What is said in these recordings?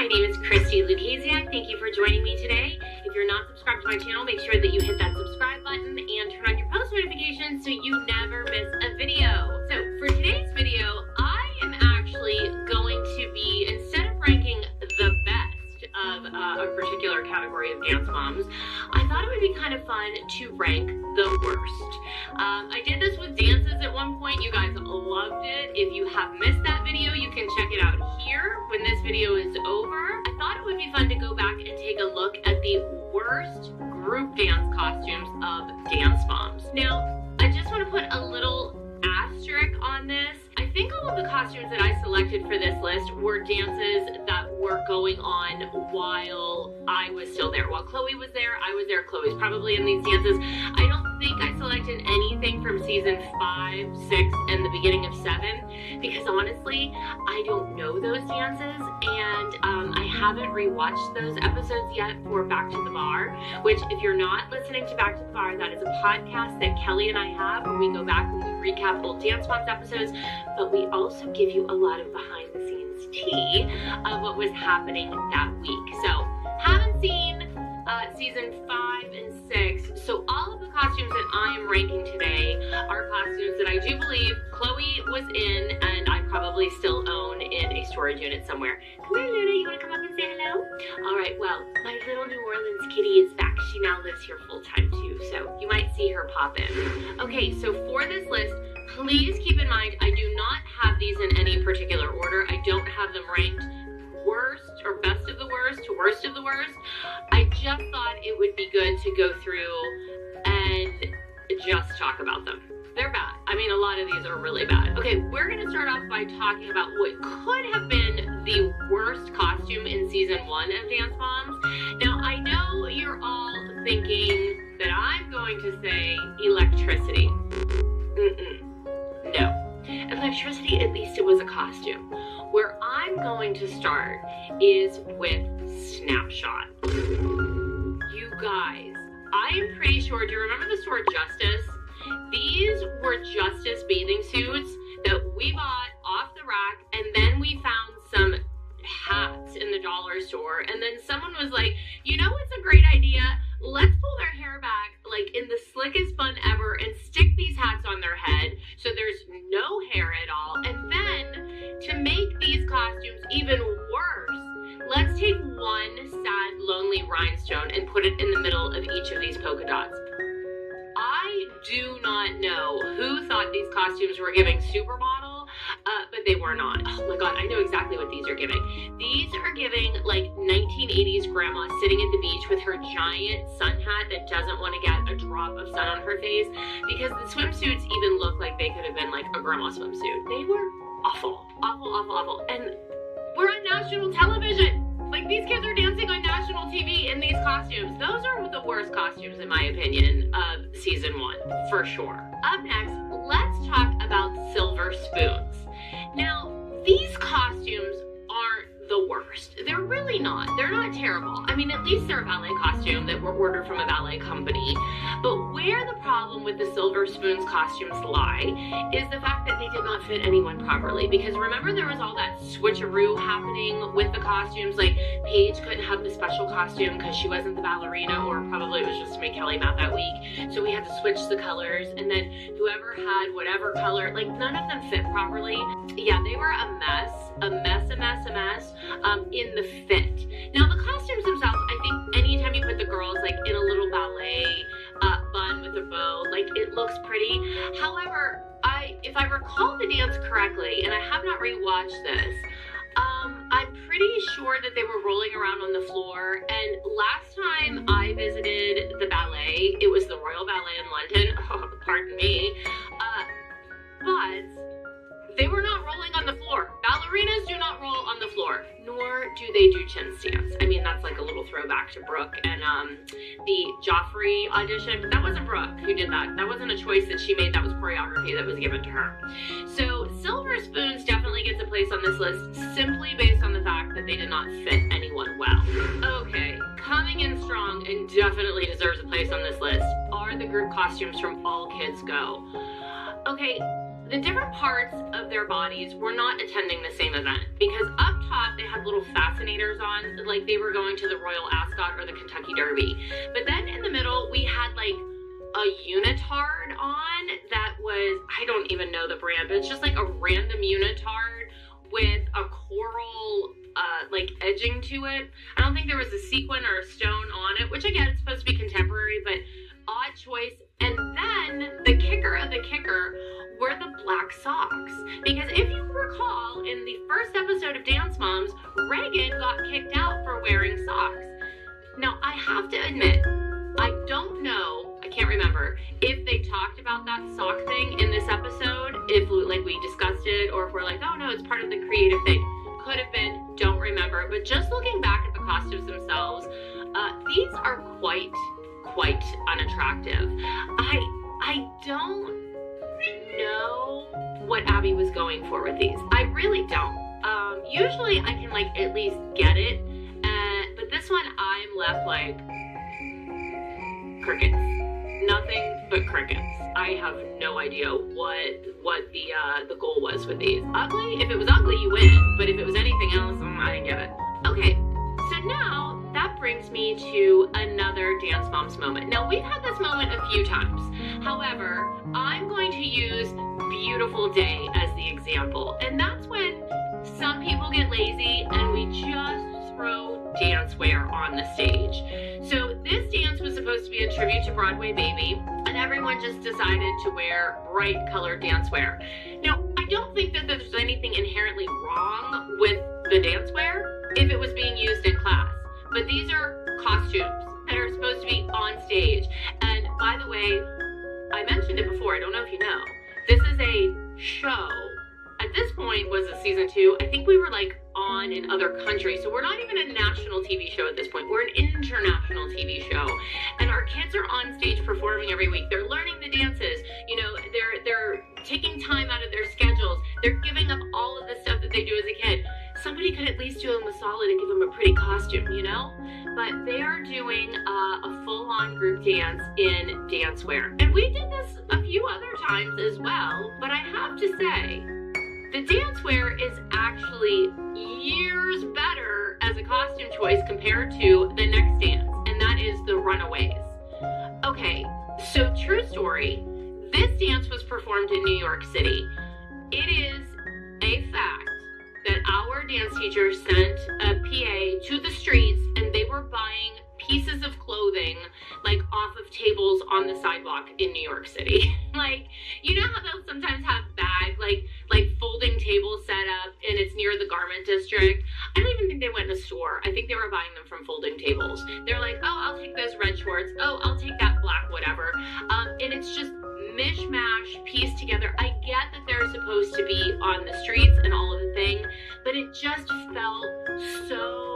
name is Christi Lukasiak. Thank you for joining me today. If you're not subscribed to my channel, make sure that you hit that subscribe button and turn on your post notifications so you never miss a video. So for today's video, I am actually going to be, instead of ranking the best of a particular category of dance moms, I thought it would be kind of fun to rank the worst. I did this with dances at one point. You guys loved it. If you have missed that video, you can check it out here when this video is over. I thought it would be fun to go back and take a look at the worst group dance costumes of dance moms. Now, I just want to put a little asterisk on this. I think all of the costumes that I selected for this list were dances that were going on while I was still there. While Chloe was there, I was there. Chloe's probably in these dances. I don't think I selected anything from season 5, 6, and the beginning of 7 because honestly, I don't know those dances and I haven't rewatched those episodes yet for Back to the Bar, which if you're not listening to Back to the Bar, that is a podcast that Kelly and I have where we go back and we recap old Dance Moms episodes, but we also give you a lot of behind the scenes tea of what was happening that week. So haven't seen season 5 and 6, so all of the costumes that I am ranking today are costumes that I do believe Chloe was in and I probably still own in a storage unit somewhere. Come here, Luna, you want to come up and say hello? Alright, well, my little New Orleans kitty is back. She now lives here full time too, so you might see her pop in. Okay, so for this list, please keep in mind I do not have these in any particular order. I don't have them ranked worst or best of the worst to worst of the worst. I just thought it would be good to go through and just talk about them. They're bad. I mean, a lot of these are really bad. Okay, we're going to start off by talking about what could have been the worst costume in season 1 of Dance Moms. Now, I know you're all thinking that I'm going to say electricity. No. Electricity, at least it was a costume. Where I'm going to start is with Snapshot. You guys, I am pretty sure, do you remember the store Justice? These were Justice bathing suits that we bought off the rack, and then we found some hats in the dollar store, and then someone was like, you know what's a great idea? Let's pull their hair back like in the slickest bun ever and stick these hats on their head so there's no hair at all. And then to make these costumes even worse, let's take one sad, lonely rhinestone and put it in the middle of each of these polka dots. I do not know who thought these costumes were giving supermodel, but they were not. Oh my god, I know exactly what these are giving. These are giving like 1980s grandma sitting at the beach with her giant sun hat that doesn't want to get a drop of sun on her face because the swimsuits even look like they could have been like a grandma swimsuit. They were awful, awful, awful, awful. And we're on national television. Like, these kids are dancing on national TV in these costumes. Those are the worst costumes, in my opinion, of season 1, for sure. Up next, let's talk about silver spoons. Now, these costumes aren't the worst. They're really not. They're not terrible. I mean, at least they're a ballet costume that were ordered from a ballet company. But where the problem with the silver spoons costumes lie is the fact that they did not fit anyone properly. Because remember, there was all that switcheroo happening with the costumes. Like, Paige couldn't have the special costume because she wasn't the ballerina, or probably it was just to make Kelly mad that week. So we had to switch the colors, and then whoever had whatever color, like, none of them fit properly. Yeah, they were a mess. In the fit. Now the costumes themselves, I think anytime you put the girls like in a little ballet bun with a bow, like it looks pretty. However, if I recall the dance correctly, and I have not rewatched this, I'm pretty sure that they were rolling around on the floor, and last time I visited the ballet, it was the Royal Ballet in London, pardon me, but they were not rolling on the floor. Ballerinas do not roll on the floor, nor do they do chin stands. I mean, that's like a little throwback to Brooke and the Joffrey audition, but that wasn't Brooke who did that. That wasn't a choice that she made. That was choreography that was given to her. So silver spoons definitely gets a place on this list simply based on the fact that they did not fit anyone well. Okay, coming in strong and definitely deserves a place on this list are the group costumes from All Kids Go. Okay, the different parts of their bodies were not attending the same event, because up top they had little fascinators on, like they were going to the Royal Ascot or the Kentucky Derby. But then in the middle we had like a unitard on that was, I don't even know the brand, but it's just like a random unitard with a coral like edging to it. I don't think there was a sequin or a stone on it, which again, it's supposed to be contemporary, but odd choice. And then the kicker of the kicker were the black socks. Because if you recall, in the first episode of Dance Moms, Reagan got kicked out for wearing socks. Now, I have to admit, I don't know, I can't remember, if they talked about that sock thing in this episode, if like we discussed it, or if we're like, oh no, it's part of the creative thing. Could have been, don't remember. But just looking back at the costumes themselves, these are quite unattractive. I don't know what Abby was going for with these. I really don't. Usually I can like at least get it, but this one I'm left like crickets. Nothing but crickets. I have no idea what the goal was with these. Ugly? If it was ugly, you win. But if it was anything else, I didn't get it. Okay, so now that brings me to another Dance Moms moment. Now, we've had this moment a few times. However, I'm going to use Beautiful Day as the example. And that's when some people get lazy and we just throw dancewear on the stage. So this dance was supposed to be a tribute to Broadway Baby, and everyone just decided to wear bright colored dancewear. Now, I don't think that there's anything inherently wrong with the dancewear if it was being used in class. But these are costumes that are supposed to be on stage. And by the way, I mentioned it before, I don't know if you know, this is a show. At this point, was it season 2? I think we were like on in other countries. So we're not even a national TV show at this point. We're an international TV show. And our kids are on stage performing every week. They're learning the dances. You know, they're taking time out of their schedules. They're giving up all of the stuff that they do as a kid. Somebody could at least do them a solid and give them a pretty costume, you know? But they are doing a full-on group dance in dancewear. And we did this a few other times as well. But I have to say, the dancewear is actually years better as a costume choice compared to the next dance, and that is the Runaways. Okay, so true story, this dance was performed in New York City. It is a fact that our dance teacher sent a PA to the streets and they were buying pieces of clothing like off of tables on the sidewalk in New York City. Like, you know how they'll sometimes have bags, like folding tables set up and it's near the garment district? I don't even think they went in a store. I think they were buying them from folding tables. They're like, oh, I'll take those red shorts. Oh, I'll take that black whatever. And it's just mishmash, pieced together. I get that they're supposed to be on the streets and all of the thing, but it just felt so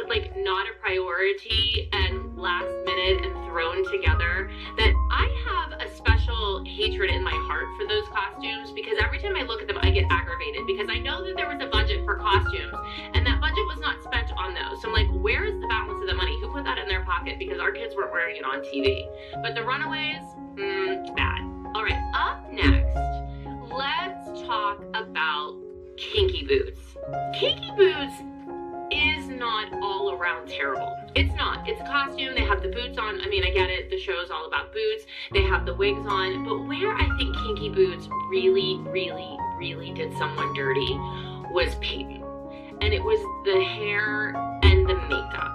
like not a priority and last minute and thrown together that I have a special hatred in my heart for those costumes, because every time I look at them I get aggravated because I know that there was a budget for costumes and that budget was not spent on those. So I'm like, where is the balance of the money? Who put that in their pocket? Because our kids weren't wearing it on TV. But the Runaways, bad. All right, up next, let's talk about kinky boots. Kinky boots is not all around terrible. It's not. It's a costume. They have the boots on. I mean, I get it. The show is all about boots. They have the wigs on. But where I think kinky boots really did someone dirty was Peyton. And it was the hair and the makeup.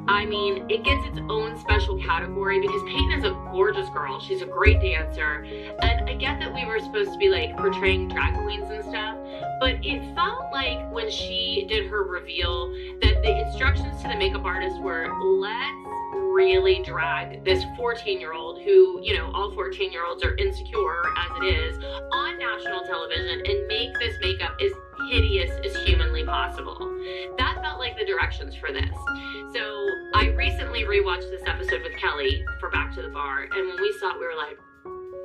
I mean, it gets its own special category because Peyton is a gorgeous girl. She's a great dancer. And I get that we were supposed to be like portraying drag queens and stuff, but it felt like when she did her reveal that the instructions to the makeup artist were, let's really drag this 14-year-old who, you know, all 14-year-olds are insecure as it is, on national television and make this makeup as hideous as humanly possible. That felt like the directions for this. So I recently rewatched this episode with Kelly for Back to the Bar, and when we saw it, we were like,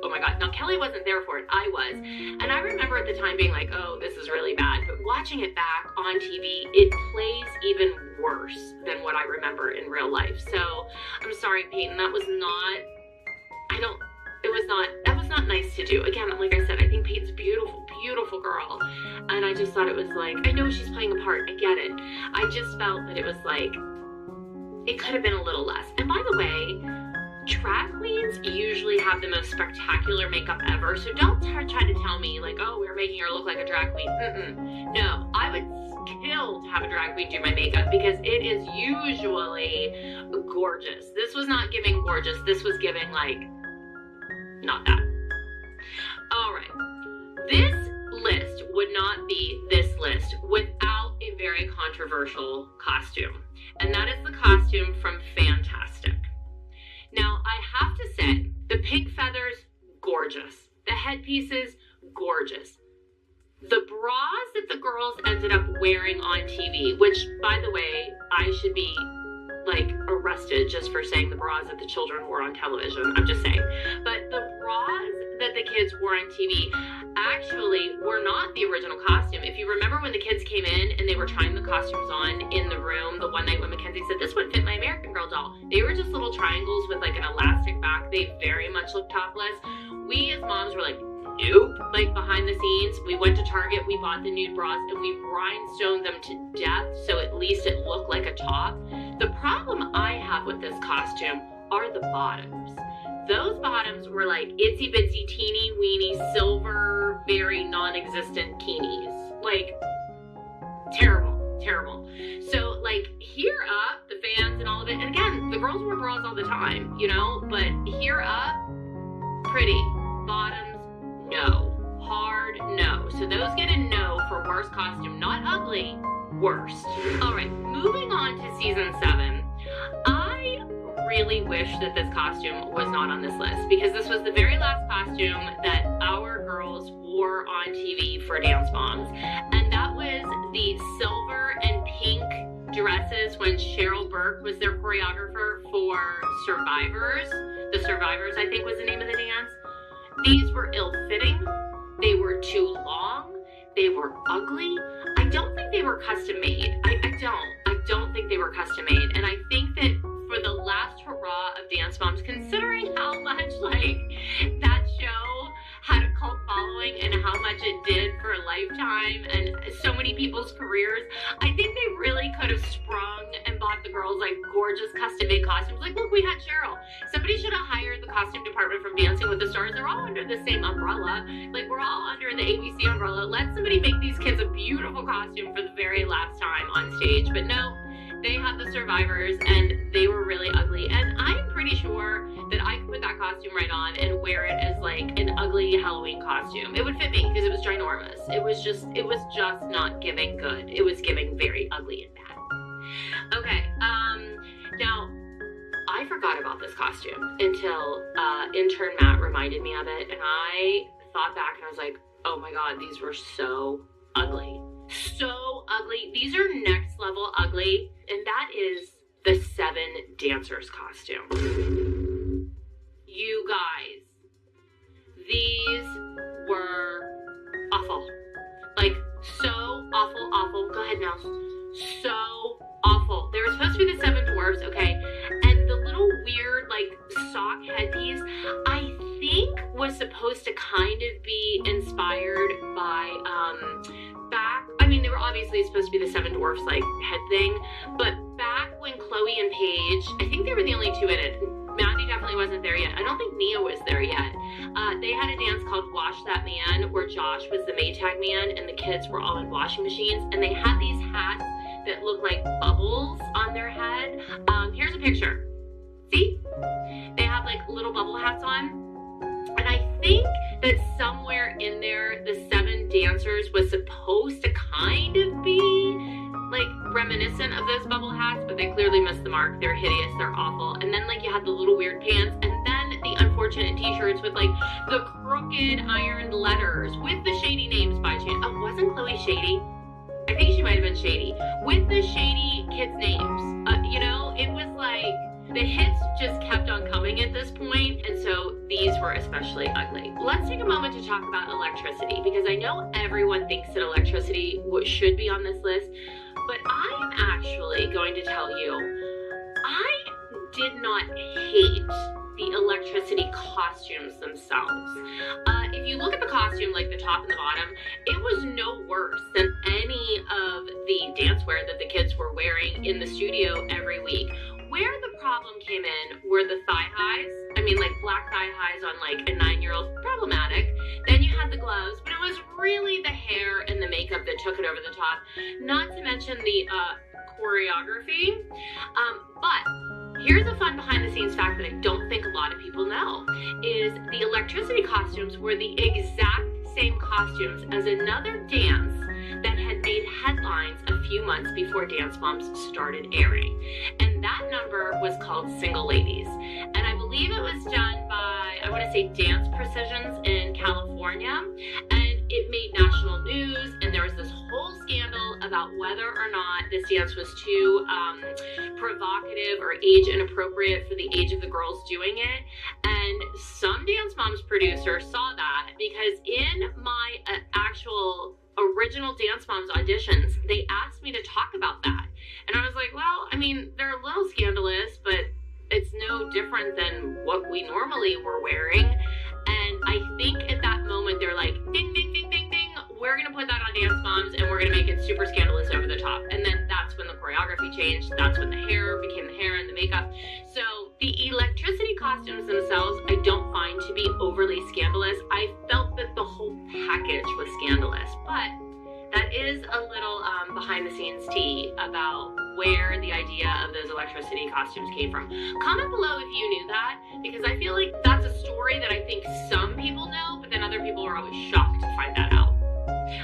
oh my God. Now, Kelly wasn't there for it. I was. And I remember at the time being like, oh, this is really bad. But watching it back on TV, it plays even worse than what I remember in real life. So I'm sorry, Peyton. That was not nice to do. Again, like I said, I think Peyton's a beautiful, beautiful girl. And I just thought it was like, I know she's playing a part, I get it. I just felt that it was like, it could have been a little less. And by the way, drag queens usually have the most spectacular makeup ever, so don't try to tell me like, oh, we're making her look like a drag queen. No, I would kill to have a drag queen do my makeup because it is usually gorgeous. This was not giving gorgeous, this was giving like, not that. All right, this list would not be this list without a very controversial costume, and that is the costume from Fantastic. Now, I have to say, the pink feathers, gorgeous. The headpieces, gorgeous. The bras that the girls ended up wearing on TV, which, by the way, I should be, like, arrested just for saying the bras that the children wore on television. I'm just saying. But the bras that the kids wore on TV actually were not the original costume. If you remember when the kids came in and they were trying the costumes on in the room, the one night when Mackenzie said, this would fit my American Girl doll, they were just little triangles with like an elastic back. They very much looked topless. We as moms were like, nope. Like behind the scenes, we went to Target, we bought the nude bras, and we rhinestoned them to death so at least it looked like a top. The problem I have with this costume are the bottoms. Those bottoms were like itsy bitsy teeny weeny silver, very non-existent keenies. Like, terrible, terrible. So like here up, the fans and all of it, and again, the girls wear bras all the time, you know, but here up, pretty. Bottoms, no. Hard, no. So those get a no for worst costume. Not ugly, worst. All right, moving on to season 7. I really wish that this costume was not on this list because this was the very last costume that our girls wore on TV for Dance Moms, and that was the silver and pink dresses when Cheryl Burke was their choreographer for Survivors. The Survivors, I think, was the name of the dance. These were ill-fitting, they were too long, they were ugly. I don't think they were custom made. I don't think they were custom made, and I think that for the last hurrah of Dance Moms, considering how much like that show had a cult following and how much it did for Lifetime and so many people's careers, I think they really could have sprung and bought the girls like gorgeous custom made costumes. Like, look, we had Cheryl. Somebody should have hired the costume department from Dancing with the Stars. They're all under the same umbrella. Like, we're all under the ABC umbrella. Let somebody make these kids a beautiful costume for the very last time on stage. But no, they had the Survivors and they were really ugly. And I'm pretty sure that I could put that costume right on and wear it as like an ugly Halloween costume. It would fit me because it was ginormous. It was just not giving good. It was giving very ugly and bad. Okay, now I forgot about this costume until intern Matt reminded me of it, and I thought back and I was like, oh my god, these were so ugly. So ugly. These are next level ugly, and that is the 7 dancers costume. You guys, these were awful. Like, so awful, awful. Go ahead now. So awful. They were supposed to be the 7 dwarfs, okay? And the little weird, like, sock headpiece, I think was supposed to kind of be inspired by, they were obviously supposed to be the 7 dwarfs, like, head thing, but back when Chloe and Paige, I think they were the only 2 in it. Maddie definitely wasn't there yet. I don't think Nia was there yet. They had a dance called Wash That Man, where Josh was the Maytag man, and the kids were all in washing machines, and they had these hats that looked like bubbles on their head. Here's a picture. See? They have, like, little bubble hats on. And I think that somewhere in there, the 7 dancers was supposed to kind of be, like, reminiscent of those bubble hats, but they clearly missed the mark. They're hideous, they're awful. And then, like, you had the little weird pants, and then the unfortunate t-shirts with, like, the crooked ironed letters with the shady names by chance. Oh, wasn't Chloe shady? I think she might have been shady. With the shady kids' names. You know, it was like, the hits just kept on coming at this point, and so these were especially ugly. Let's take a moment to talk about electricity, because I know everyone thinks that electricity should be on this list, but I am actually going to tell you, I did not hate the the electricity costumes themselves. If you look at the costume, like the top and the bottom, it was no worse than any of the dancewear that the kids were wearing in the studio every week. Where the problem came in were the thigh highs. I mean, like black thigh highs on like a 9-year-old, problematic. Then you had the gloves, but it was really the hair and the makeup that took it over the top. Not to mention the choreography. But here's a fun behind the scenes fact that I don't think a lot of people know, is the electricity costumes were the exact same costumes as another dance that had made headlines a few months before Dance Moms started airing. And that number was called Single Ladies. And I believe it was done by, I want to say Dance Precisions in California. And it made national news, and there was this whole scandal about whether or not this dance was too provocative or age inappropriate for the age of the girls doing it. And some Dance Moms producer saw that, because in my actual original Dance Moms auditions, they asked me to talk about that. And I was like, well, I mean, they're a little scandalous, but it's no different than what we normally were wearing. And I think at that moment, they're like, ding, ding, ding, ding, ding, we're going to put that on Dance Moms and we're going to make it super scandalous over the top. And then that's when the choreography changed. That's when the hair became the hair and the makeup. So the electricity costumes themselves, I don't find to be overly scandalous. I felt that the whole package was scandalous, but that is a little behind the scenes tea about where the idea of those electricity costumes came from. Comment below if you knew that, because I feel like that's a story that I think some people know, but then other people are always shocked to find that out.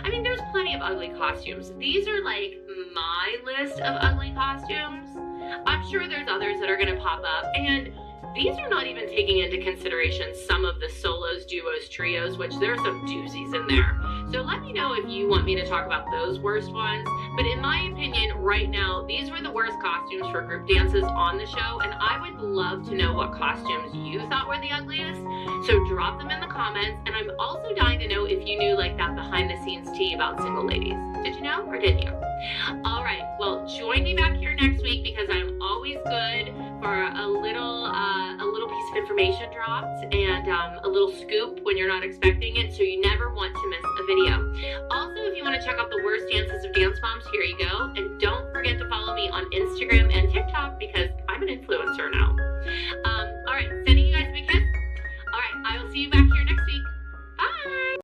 I mean, there's plenty of ugly costumes. These are like my list of ugly costumes. I'm sure there's others that are going to pop up, and these are not even taking into consideration some of the solos, duos, trios, which there are some doozies in there. So let me know if you want me to talk about those worst ones. But in my opinion, right now, these were the worst costumes for group dances on the show, and I would love to know what costumes you thought were the ugliest. So drop them in the comments, and I'm also dying to know if you knew like that behind the scenes tea about Single Ladies. Did you know, or didn't you? All right, well, join me back here next week, because I'm always good for a little piece of information dropped and a little scoop when you're not expecting it, so you never want to miss a video. Also, if you want to check out the worst dances of Dance Moms, here you go. And don't